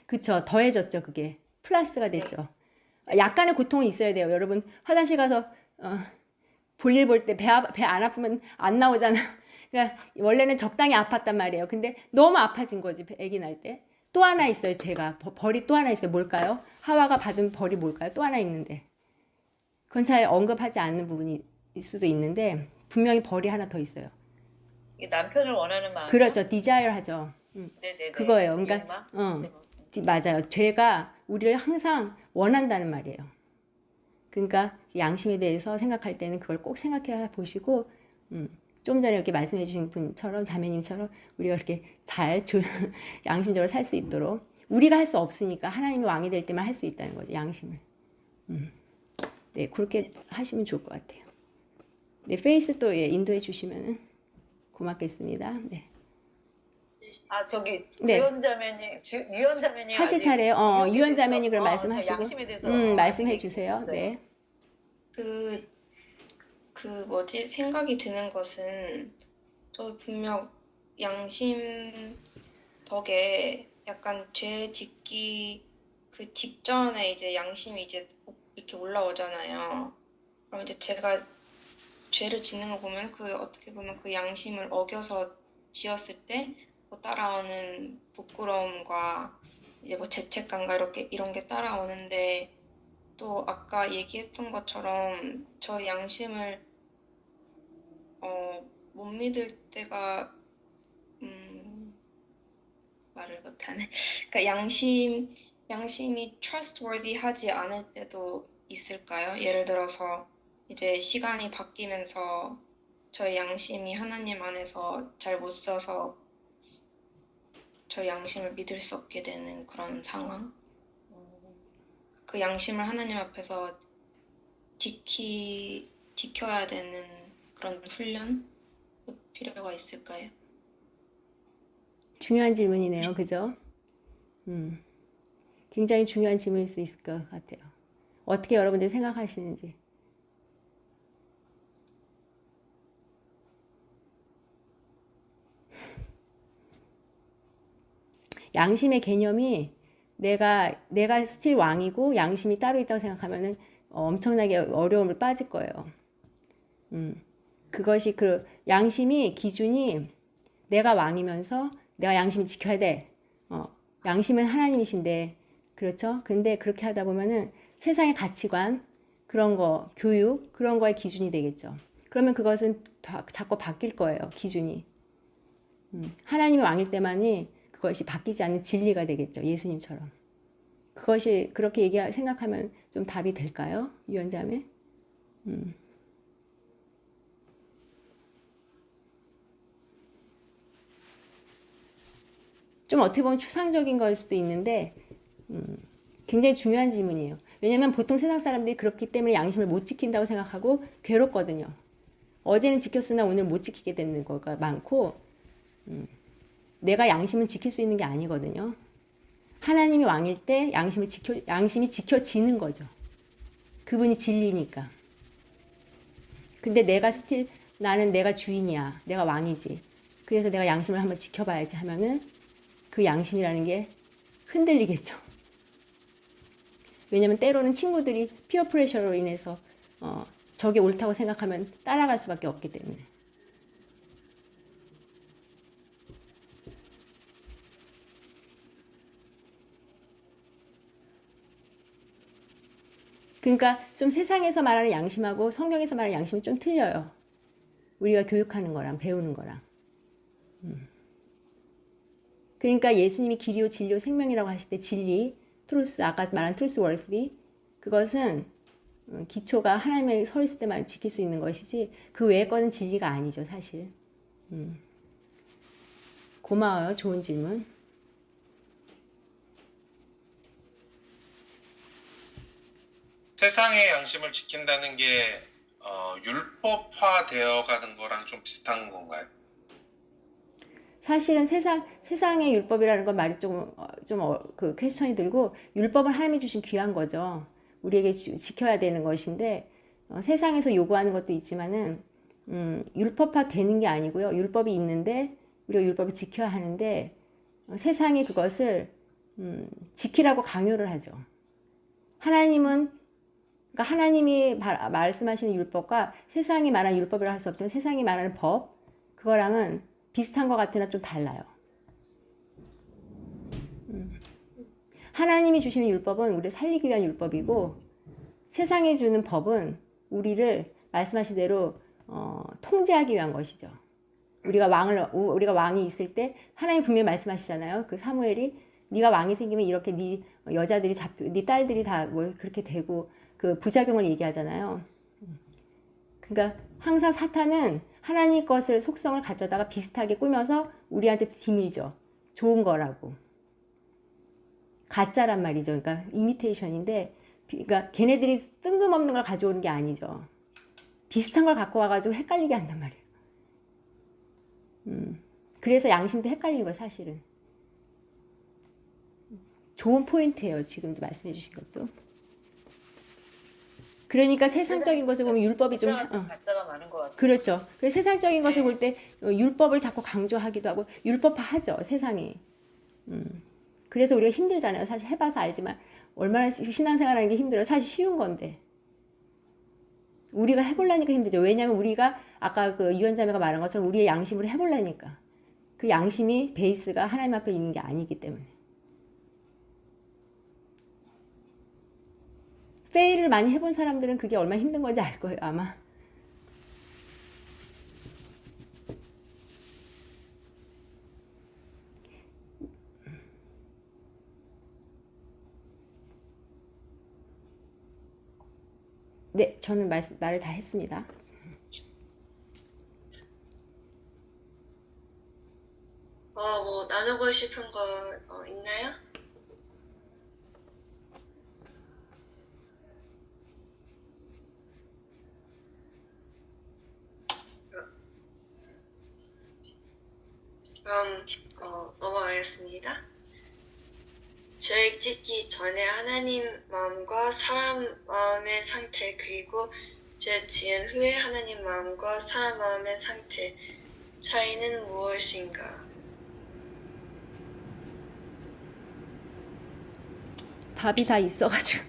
그쵸. 더해졌죠, 그게. 플러스가 네. 됐죠. 약간의 고통은 있어야 돼요. 여러분, 화장실 가서, 볼일 볼 때 배 안 아프면 안 나오잖아. 그러니까 원래는 적당히 아팠단 말이에요. 근데 너무 아파진 거지, 아기 날 때. 또 하나 있어요, 제가. 벌이 또 하나 있어요. 뭘까요? 하와가 받은 벌이 뭘까요? 또 하나 있는데. 그건 잘 언급하지 않는 부분이 일 수도 있는데, 분명히 벌이 하나 더 있어요. 이게 남편을 원하는 마음이요? 그렇죠. desire 하죠. 네네네. 그거예요. 그러니까, 욕망? 네. 맞아요. 죄가 우리를 항상 원한다는 말이에요. 그러니까 양심에 대해서 생각할 때는 그걸 꼭 생각해 보시고, 좀 전에 이렇게 말씀해 주신 분처럼, 자매님처럼 우리가 이렇게 양심적으로 살 수 있도록. 우리가 할 수 없으니까 하나님이 왕이 될 때만 할 수 있다는 거죠. 양심을. 네, 그렇게 하시면 좋을 것 같아요. 네, 페이스 또 예, 인도해 주시면 고맙겠습니다. 네. 아, 저기 네. 유연자매님 하실 아직 차례요. 유혹에 대해서 유언자매님 그럼 저 말씀하시고, 양심에 대해서 아직 말씀해 얘기 주세요. 못했어요. 네. 그, 그 뭐지? 생각이 드는 것은 저 분명 양심 덕에 약간 죄 짓기 그 직전에 이제 양심이 이제 이렇게 올라오잖아요. 그럼 이제 제가 죄를 짓는 거 보면 그 어떻게 보면 그 양심을 어겨서 지었을 때 뭐 따라오는 부끄러움과 이제 뭐 죄책감과 이렇게 이런 게 따라오는데 또 아까 얘기했던 것처럼 저 양심을 못 믿을 때가 말을 못하네. 그러니까 양심이 trustworthy하지 않을 때도 있을까요? 예를 들어서 이제 시간이 바뀌면서 저의 양심이 하나님 안에서 잘 못 써서 저 양심을 믿을 수 없게 되는 그런 상황. 그 양심을 하나님 앞에서 지켜야 되는 그런 훈련 필요가 있을까요? 중요한 질문이네요. 그죠? 굉장히 중요한 질문일 수 있을 것 같아요. 어떻게 여러분들이 생각하시는지. 양심의 개념이 내가 스틸 왕이고 양심이 따로 있다고 생각하면은 엄청나게 어려움을 빠질 거예요. 그것이 그 양심이 기준이 내가 왕이면서 내가 양심을 지켜야 돼. 양심은 하나님이신데 그렇죠? 근데 그렇게 하다 보면은 세상의 가치관 그런 거 교육 그런 거의 기준이 되겠죠. 그러면 그것은 자꾸 바뀔 거예요. 기준이. 하나님이 왕일 때만이 그것이 바뀌지 않는 진리가 되겠죠. 예수님처럼. 그것이 그렇게 생각하면 좀 답이 될까요? 유언자매? 좀 어떻게 보면 추상적인 걸 수도 있는데 굉장히 중요한 질문이에요. 왜냐하면 보통 세상 사람들이 그렇기 때문에 양심을 못 지킨다고 생각하고 괴롭거든요. 어제는 지켰으나 오늘 못 지키게 되는 거가 많고 내가 양심은 지킬 수 있는 게 아니거든요. 하나님이 왕일 때 양심이 지켜지는 거죠. 그분이 진리니까. 근데 나는 내가 주인이야. 내가 왕이지. 그래서 내가 양심을 한번 지켜봐야지 하면은 그 양심이라는 게 흔들리겠죠. 왜냐면 때로는 친구들이 피어 프레셔로 인해서 저게 옳다고 생각하면 따라갈 수밖에 없기 때문에. 그러니까 좀 세상에서 말하는 양심하고 성경에서 말하는 양심이 좀 틀려요. 우리가 교육하는 거랑 배우는 거랑. 그러니까 예수님이 길이요 진리요 생명이라고 하실 때 진리, 트루스, 아까 말한 트루스 월리 그것은 기초가 하나님의 서 있을 때만 지킬 수 있는 것이지 그 외의 거는 진리가 아니죠 사실. 고마워요. 좋은 질문. 세상의 양심을 지킨다는 게 율법화되어 가는 거랑 좀 비슷한 건가요? 사실은 세상의 율법이라는 건 말이 그 퀘스천이 들고 율법은 하나님이 주신 귀한 거죠. 우리에게 지켜야 되는 것인데 세상에서 요구하는 것도 있지만은 율법화 되는 게 아니고요. 율법이 있는데 우리가 율법을 지켜야 하는데 세상이 그것을 지키라고 강요를 하죠. 하나님은 그러니까 하나님이 말씀하시는 율법과 세상이 말하는 율법이라 할 수 없지만 세상이 말하는 법 그거랑은 비슷한 것 같으나 좀 달라요. 하나님이 주시는 율법은 우리를 살리기 위한 율법이고 세상이 주는 법은 우리를 말씀하신 대로 통제하기 위한 것이죠. 우리가 왕이 있을 때 하나님 분명히 말씀하시잖아요. 그 사무엘이 네가 왕이 생기면 이렇게 네 여자들이 네 딸들이 다 뭐 그렇게 되고 그 부작용을 얘기하잖아요. 그러니까 항상 사탄은 하나님 것을 속성을 가져다가 비슷하게 꾸며서 우리한테 뒤밀죠. 좋은 거라고. 가짜란 말이죠. 그러니까 이미테이션인데 그러니까 걔네들이 뜬금없는 걸 가져오는 게 아니죠. 비슷한 걸 갖고 와가지고 헷갈리게 한단 말이에요. 그래서 양심도 헷갈리는 거예요, 사실은. 좋은 포인트예요, 지금도 말씀해 주신 것도. 그러니까 세상적인 것을 보면 율법이 좀 가짜가 많은 것 같아요. 그렇죠. 그래서 세상적인 것을 볼 때 율법을 자꾸 강조하기도 하고 율법화하죠, 세상이. 그래서 우리가 힘들잖아요. 사실 해봐서 알지만 얼마나 신앙생활하는 게 힘들어요. 사실 쉬운 건데. 우리가 해보려니까 힘들죠. 왜냐하면 우리가 아까 그 유연자매가 말한 것처럼 우리의 양심으로 해보려니까. 그 양심이 베이스가 하나님 앞에 있는 게 아니기 때문에. 페일을 많이 해본 사람들은 그게 얼마나 힘든 건지 알 거예요, 아마. 네, 저는 말을 다 했습니다. 뭐 나누고 싶은 거 있나요? 그럼 넘어가겠습니다. 죄 짓기 전에 하나님 마음과 사람 마음의 상태 그리고 죄 지은 후에 하나님 마음과 사람 마음의 상태 차이는 무엇인가? 답이 다 있어가지고